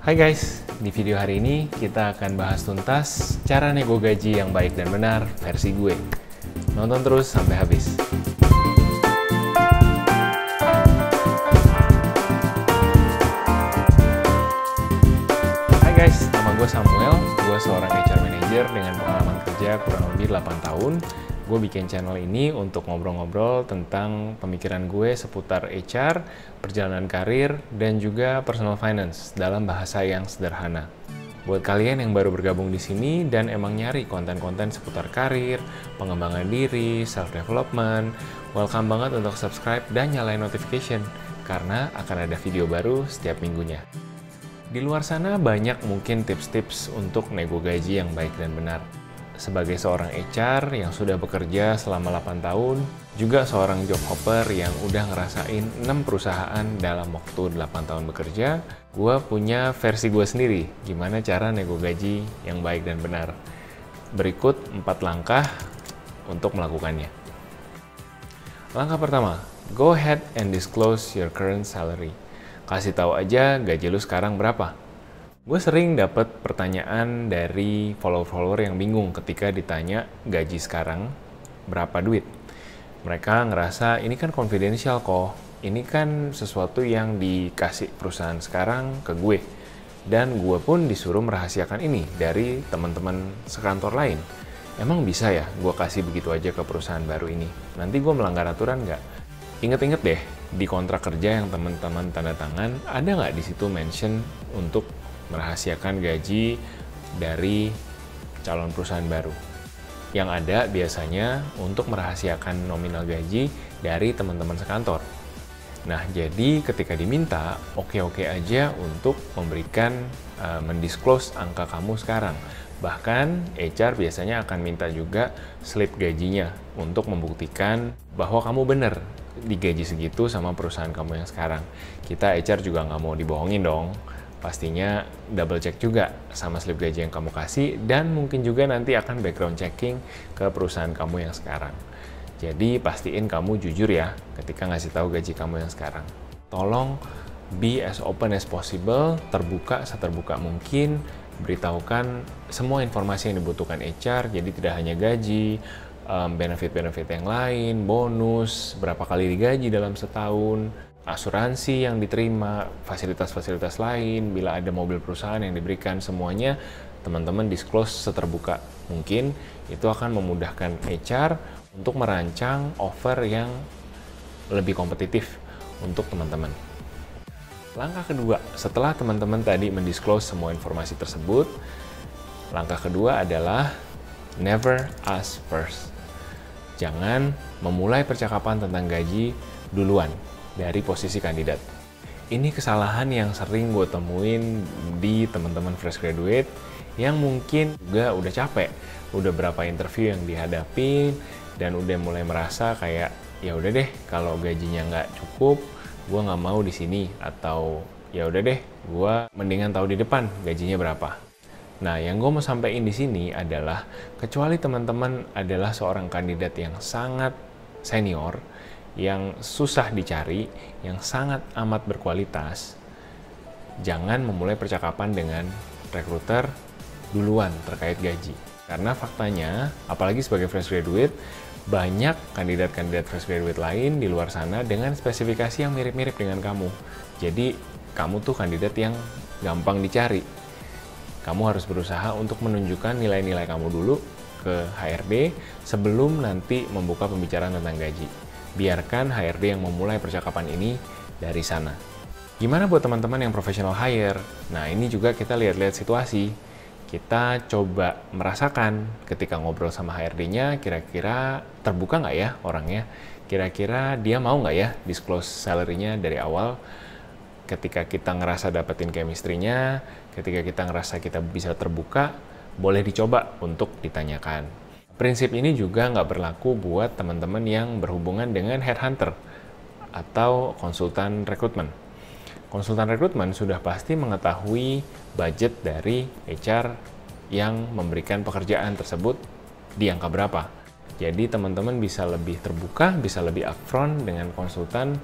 Hai guys, di video hari ini kita akan bahas tuntas cara nego gaji yang baik dan benar versi gue. Nonton terus sampai habis. Hai guys, nama gue Samuel. Gue seorang HR manager dengan pengalaman kerja kurang lebih 8 tahun. Gue bikin channel ini untuk ngobrol-ngobrol tentang pemikiran gue seputar HR, perjalanan karir, dan juga personal finance dalam bahasa yang sederhana. Buat kalian yang baru bergabung di sini dan emang nyari konten-konten seputar karir, pengembangan diri, self-development, welcome banget untuk subscribe dan nyalain notification, karena akan ada video baru setiap minggunya. Di luar sana banyak mungkin tips-tips untuk nego gaji yang baik dan benar. Sebagai seorang HR yang sudah bekerja selama 8 tahun, juga seorang job hopper yang udah ngerasain 6 perusahaan dalam waktu 8 tahun bekerja, gue punya versi gue sendiri gimana cara nego gaji yang baik dan benar. Berikut 4 langkah untuk melakukannya. Langkah pertama, go ahead and disclose your current salary. Kasih tahu aja gaji lu sekarang berapa. Gue sering dapat pertanyaan dari follower-follower yang bingung ketika ditanya gaji sekarang berapa duit. Mereka ngerasa ini kan confidential kok, ini kan sesuatu yang dikasih perusahaan sekarang ke gue. Dan gue pun disuruh merahasiakan ini dari teman-teman sekantor lain. Emang bisa ya gue kasih begitu aja ke perusahaan baru ini? Nanti gue melanggar aturan nggak? Ingat-ingat deh, di kontrak kerja yang teman-teman tanda tangan, ada nggak di situ mention untuk merahasiakan gaji dari calon perusahaan baru? Yang ada biasanya untuk merahasiakan nominal gaji dari teman-teman sekantor. Nah, jadi ketika diminta, oke-oke aja untuk memberikan, mendisclose angka kamu sekarang. Bahkan HR biasanya akan minta juga slip gajinya untuk membuktikan bahwa kamu benar digaji segitu sama perusahaan kamu yang sekarang. Kita HR juga nggak mau dibohongin dong. Pastinya double check juga sama slip gaji yang kamu kasih, dan mungkin juga nanti akan background checking ke perusahaan kamu yang sekarang. Jadi pastiin kamu jujur ya ketika ngasih tahu gaji kamu yang sekarang. Tolong be as open as possible, terbuka seterbuka mungkin, beritahukan semua informasi yang dibutuhkan HR, jadi tidak hanya gaji, benefit-benefit yang lain, bonus, berapa kali digaji dalam setahun, asuransi yang diterima, fasilitas-fasilitas lain, bila ada mobil perusahaan yang diberikan, semuanya teman-teman disclose seterbuka mungkin. Itu akan memudahkan HR untuk merancang offer yang lebih kompetitif untuk teman-teman. Langkah kedua, setelah teman-teman tadi mendisclose semua informasi tersebut, langkah kedua adalah never ask first. Jangan memulai percakapan tentang gaji duluan dari posisi kandidat. Ini kesalahan yang sering gue temuin di teman-teman fresh graduate yang mungkin juga udah capek, udah berapa interview yang dihadapin, dan udah mulai merasa kayak ya udah deh kalau gajinya nggak cukup, gue nggak mau di sini, atau ya udah deh gue mendingan tahu di depan gajinya berapa. Nah, yang gue mau sampaikan di sini adalah kecuali teman-teman adalah seorang kandidat yang sangat senior, yang susah dicari, yang sangat amat berkualitas, jangan memulai percakapan dengan recruiter duluan terkait gaji. Karena faktanya, apalagi sebagai fresh graduate, banyak kandidat-kandidat fresh graduate lain di luar sana dengan spesifikasi yang mirip-mirip dengan kamu. Jadi, kamu tuh kandidat yang gampang dicari. Kamu harus berusaha untuk menunjukkan nilai-nilai kamu dulu ke HRD sebelum nanti membuka pembicaraan tentang gaji. Biarkan HRD yang memulai percakapan ini dari sana. Gimana buat teman-teman yang professional hire? Nah, ini juga kita lihat-lihat situasi. Kita coba merasakan ketika ngobrol sama HRD-nya, kira-kira terbuka nggak ya orangnya? Kira-kira dia mau nggak ya disclose salary-nya dari awal? Ketika kita ngerasa dapetin chemistry-nya, ketika kita ngerasa kita bisa terbuka, boleh dicoba untuk ditanyakan. Prinsip ini juga nggak berlaku buat teman-teman yang berhubungan dengan headhunter atau konsultan rekrutmen. Konsultan rekrutmen sudah pasti mengetahui budget dari HR yang memberikan pekerjaan tersebut di angka berapa. Jadi teman-teman bisa lebih terbuka, bisa lebih upfront dengan konsultan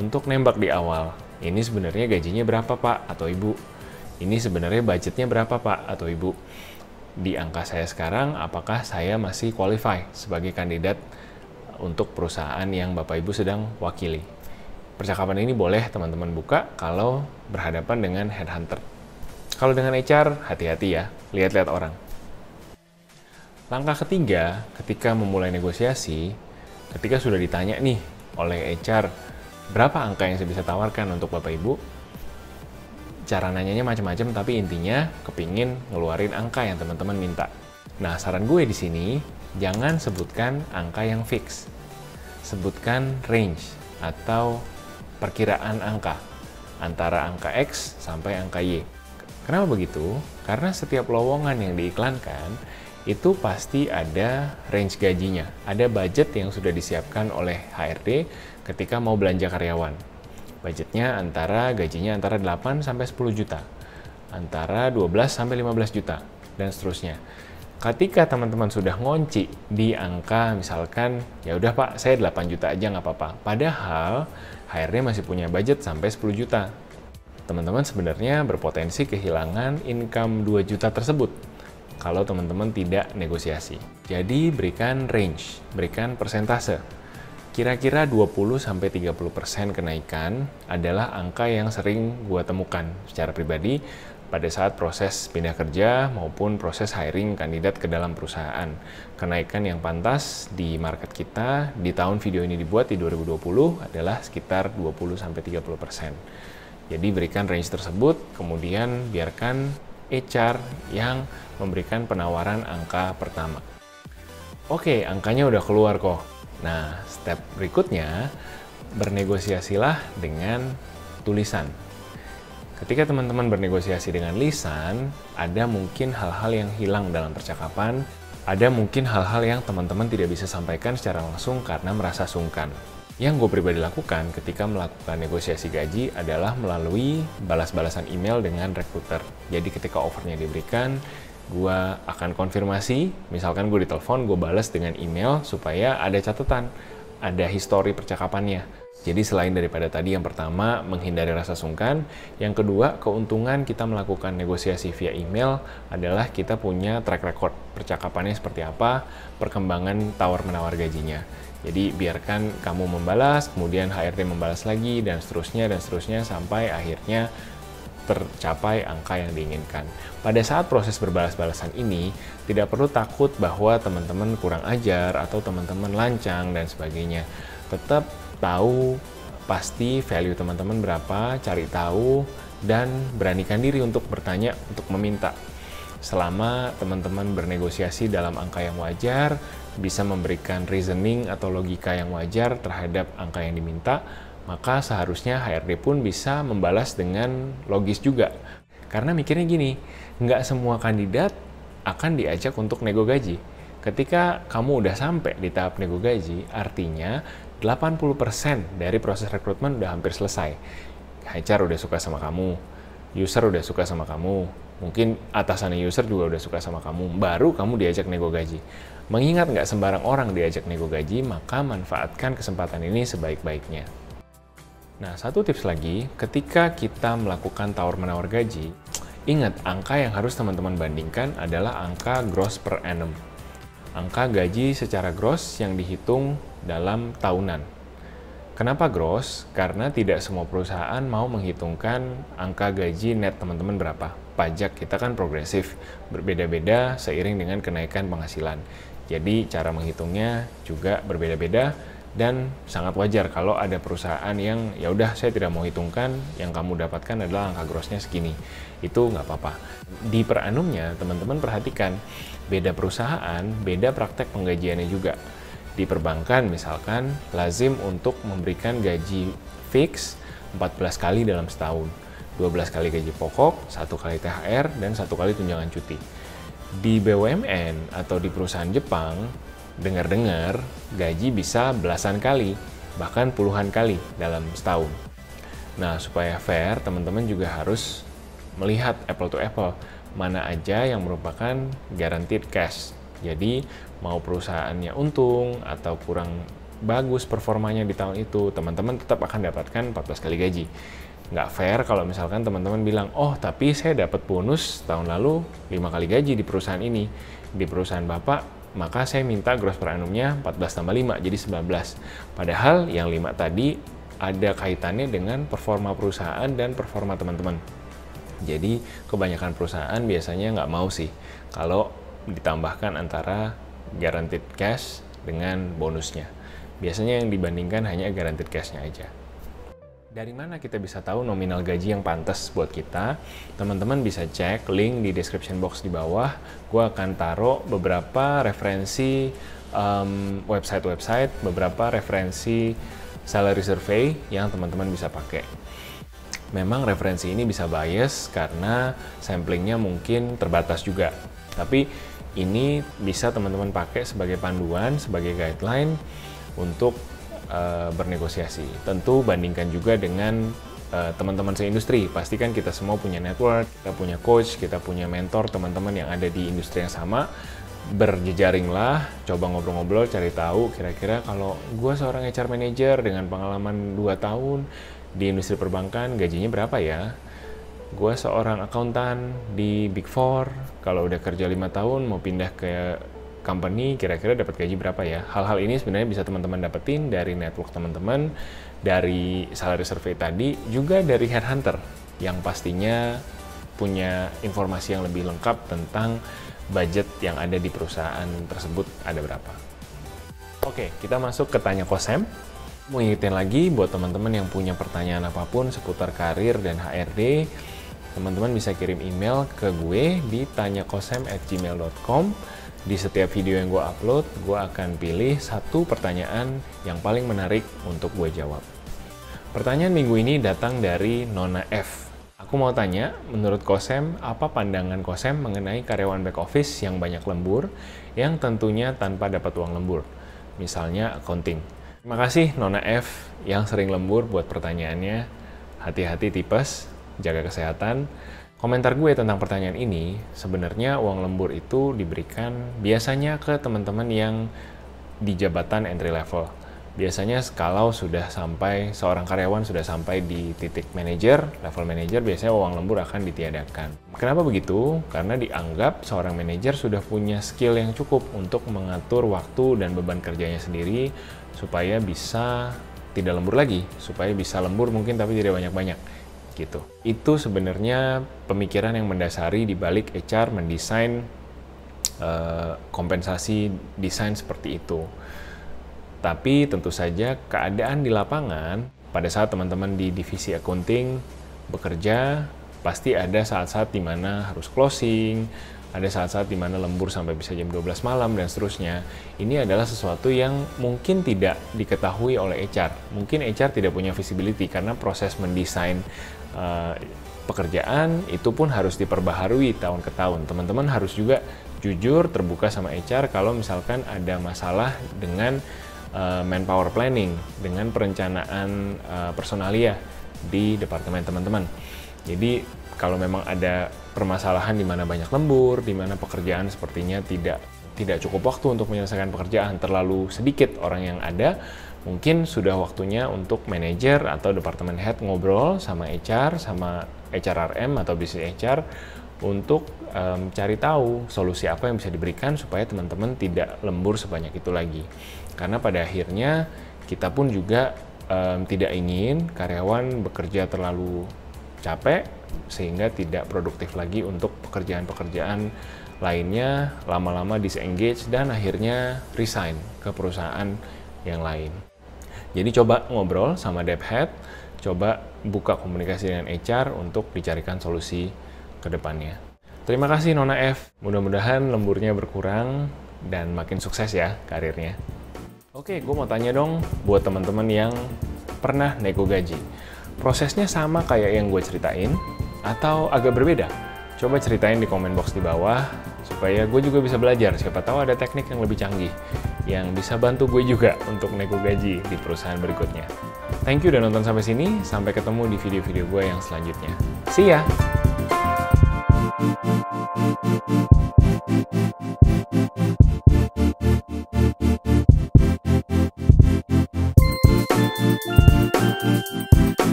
untuk nembak di awal. Ini sebenarnya gajinya berapa Pak atau Ibu? ini sebenarnya budgetnya berapa Pak atau Ibu? Di angka saya sekarang, apakah saya masih qualify sebagai kandidat untuk perusahaan yang Bapak Ibu sedang wakili? Percakapan ini boleh teman-teman buka kalau berhadapan dengan headhunter. Kalau dengan HR, hati-hati ya, lihat-lihat orang. Langkah ketiga, ketika memulai negosiasi, ketika sudah ditanya nih oleh HR, berapa angka yang saya bisa tawarkan untuk Bapak Ibu? Cara nanyanya macam-macam, tapi intinya kepingin ngeluarin angka yang teman-teman minta. Nah, saran gue di sini, jangan sebutkan angka yang fix. Sebutkan range atau perkiraan angka antara angka X sampai angka Y. Kenapa begitu? Karena setiap lowongan yang diiklankan itu pasti ada range gajinya, ada budget yang sudah disiapkan oleh HRD ketika mau belanja karyawan. Gajinya antara 8 sampai 10 juta, antara 12 sampai 15 juta, dan seterusnya. Ketika teman-teman sudah ngunci di angka, misalkan, ya udah Pak, saya 8 juta aja nggak apa-apa. Padahal HRD masih punya budget sampai 10 juta. Teman-teman sebenarnya berpotensi kehilangan income 2 juta tersebut kalau teman-teman tidak negosiasi. Jadi berikan range, berikan persentase. Kira-kira 20-30% kenaikan adalah angka yang sering gua temukan secara pribadi pada saat proses pindah kerja maupun proses hiring kandidat ke dalam perusahaan. Kenaikan yang pantas di market kita di tahun video ini dibuat di 2020 adalah sekitar 20-30%. Jadi berikan range tersebut, kemudian biarkan HR yang memberikan penawaran angka pertama. Oke, angkanya udah keluar kok. Nah, step berikutnya, bernegosiasilah dengan tulisan. Ketika teman-teman bernegosiasi dengan lisan, ada mungkin hal-hal yang hilang dalam percakapan, ada mungkin hal-hal yang teman-teman tidak bisa sampaikan secara langsung karena merasa sungkan. Yang gue pribadi lakukan ketika melakukan negosiasi gaji adalah melalui balas-balasan email dengan recruiter. Jadi ketika offernya diberikan, gue akan konfirmasi, misalkan gue ditelepon, gue balas dengan email supaya ada catatan, ada histori percakapannya. Jadi selain daripada tadi yang pertama, menghindari rasa sungkan, yang kedua, keuntungan kita melakukan negosiasi via email adalah kita punya track record percakapannya seperti apa, perkembangan tawar-menawar gajinya. Jadi biarkan kamu membalas, kemudian HRD membalas lagi, dan seterusnya sampai akhirnya tercapai angka yang diinginkan. Pada saat proses berbalas-balasan ini, tidak perlu takut bahwa teman-teman kurang ajar atau teman-teman lancang dan sebagainya. Tetap tahu pasti value teman-teman berapa, cari tahu, dan beranikan diri untuk bertanya, untuk meminta. Selama teman-teman bernegosiasi dalam angka yang wajar, bisa memberikan reasoning atau logika yang wajar terhadap angka yang diminta, maka seharusnya HRD pun bisa membalas dengan logis juga. Karena mikirnya gini, nggak semua kandidat akan diajak untuk nego gaji. Ketika kamu udah sampai di tahap nego gaji, artinya 80% dari proses rekrutmen udah hampir selesai. HR udah suka sama kamu, user udah suka sama kamu, mungkin atasannya user juga udah suka sama kamu, baru kamu diajak nego gaji. Mengingat nggak sembarang orang diajak nego gaji, maka manfaatkan kesempatan ini sebaik-baiknya. Nah, satu tips lagi, ketika kita melakukan tawar-menawar gaji, ingat angka yang harus teman-teman bandingkan adalah angka gross per annum. Angka gaji secara gross yang dihitung dalam tahunan. Kenapa gross? Karena tidak semua perusahaan mau menghitungkan angka gaji net teman-teman berapa. Pajak kita kan progresif, berbeda-beda seiring dengan kenaikan penghasilan. Jadi cara menghitungnya juga berbeda-beda dan sangat wajar kalau ada perusahaan yang ya udah saya tidak mau hitungkan, yang kamu dapatkan adalah angka grossnya segini. Itu nggak apa-apa. Di per annumnya teman-teman perhatikan, beda perusahaan, beda praktek penggajiannya juga. Di perbankan misalkan, lazim untuk memberikan gaji fix 14 kali dalam setahun. 12 kali gaji pokok, 1 kali THR, dan 1 kali tunjangan cuti. Di BUMN atau di perusahaan Jepang, dengar-dengar gaji bisa belasan kali, bahkan puluhan kali dalam setahun. Nah, supaya fair, teman-teman juga harus melihat apple to apple, mana aja yang merupakan guaranteed cash. Jadi, mau perusahaannya untung atau kurang bagus performanya di tahun itu, teman-teman tetap akan dapatkan 14 kali gaji. nggak fair kalau misalkan teman-teman bilang, oh tapi saya dapat bonus tahun lalu 5 kali gaji di perusahaan ini. Di perusahaan Bapak, maka saya minta gross per annum-nya 14 tambah 5, jadi 19. Padahal yang 5 tadi ada kaitannya dengan performa perusahaan dan performa teman-teman. Jadi kebanyakan perusahaan biasanya nggak mau sih kalau ditambahkan antara guaranteed cash dengan bonusnya. Biasanya yang dibandingkan hanya guaranteed cash-nya aja. Dari mana kita bisa tahu nominal gaji yang pantas buat kita? Teman-teman bisa cek link di description box di bawah. Gue akan taruh beberapa referensi website-website, beberapa referensi salary survey yang teman-teman bisa pakai. Memang referensi ini bisa bias karena samplingnya mungkin terbatas juga. Tapi ini bisa teman-teman pakai sebagai panduan, sebagai guideline untuk bernegosiasi. Tentu bandingkan juga dengan teman-teman seindustri. Pastikan kita semua punya network, kita punya coach, kita punya mentor, teman-teman yang ada di industri yang sama. Berjejaringlah, coba ngobrol-ngobrol, cari tahu kira-kira kalau gue seorang HR manager dengan pengalaman 2 tahun di industri perbankan, gajinya berapa ya? Gue seorang akuntan di Big Four, kalau udah kerja 5 tahun mau pindah ke company, kira-kira dapat gaji berapa ya? Hal-hal ini sebenarnya bisa teman-teman dapetin dari network teman-teman, dari salary survey tadi, juga dari headhunter yang pastinya punya informasi yang lebih lengkap tentang budget yang ada di perusahaan tersebut ada berapa. Oke, kita masuk ke Tanya Kosem. Mau ingetin lagi buat teman-teman yang punya pertanyaan apapun seputar karir dan HRD, teman-teman bisa kirim email ke gue di tanyakosem@gmail.com. Di setiap video yang gue upload, gue akan pilih satu pertanyaan yang paling menarik untuk gue jawab. Pertanyaan minggu ini datang dari Nona F. Aku mau tanya, menurut Kosem, apa pandangan Kosem mengenai karyawan back office yang banyak lembur, yang tentunya tanpa dapat uang lembur, misalnya accounting. Terima kasih Nona F yang sering lembur buat pertanyaannya. Hati-hati tipes, jaga kesehatan. Komentar gue tentang pertanyaan ini, sebenarnya uang lembur itu diberikan biasanya ke teman-teman yang di jabatan entry level. Biasanya kalau sudah sampai, seorang karyawan sudah sampai di titik manajer, level manajer, biasanya uang lembur akan ditiadakan. Kenapa begitu? Karena dianggap seorang manajer sudah punya skill yang cukup untuk mengatur waktu dan beban kerjanya sendiri, supaya bisa tidak lembur lagi, supaya bisa lembur mungkin tapi tidak banyak-banyak gitu. Itu sebenarnya pemikiran yang mendasari di balik HR mendesain kompensasi desain seperti itu. Tapi tentu saja keadaan di lapangan pada saat teman-teman di divisi accounting bekerja, pasti ada saat-saat di mana harus closing, ada saat-saat di mana lembur sampai bisa jam 12 malam dan seterusnya. Ini adalah sesuatu yang mungkin tidak diketahui oleh HR. Mungkin HR tidak punya visibility karena proses mendesain pekerjaan itu pun harus diperbaharui tahun ke tahun. Teman-teman harus juga jujur, terbuka sama HR kalau misalkan ada masalah dengan manpower planning, dengan perencanaan personalia di departemen teman-teman. Jadi kalau memang ada permasalahan di mana banyak lembur, di mana pekerjaan sepertinya tidak cukup waktu untuk menyelesaikan pekerjaan, terlalu sedikit orang yang ada, mungkin sudah waktunya untuk manajer atau departemen head ngobrol sama HR, sama HRRM atau business HR untuk cari tahu solusi apa yang bisa diberikan supaya teman-teman tidak lembur sebanyak itu lagi. Karena pada akhirnya kita pun juga tidak ingin karyawan bekerja terlalu capek sehingga tidak produktif lagi untuk pekerjaan-pekerjaan lainnya, lama-lama disengage dan akhirnya resign ke perusahaan yang lain. Jadi coba ngobrol sama dev head, coba buka komunikasi dengan HR untuk dicarikan solusi ke depannya. Terima kasih Nona F. Mudah-mudahan lemburnya berkurang dan makin sukses ya karirnya. Oke, gue mau tanya dong buat teman-teman yang pernah nego gaji. Prosesnya sama kayak yang gue ceritain atau agak berbeda? Coba ceritain di komen box di bawah supaya gue juga bisa belajar. Siapa tahu ada teknik yang lebih canggih yang bisa bantu gue juga untuk nego gaji di perusahaan berikutnya. Thank you udah nonton sampai sini. Sampai ketemu di video-video gue yang selanjutnya. See ya!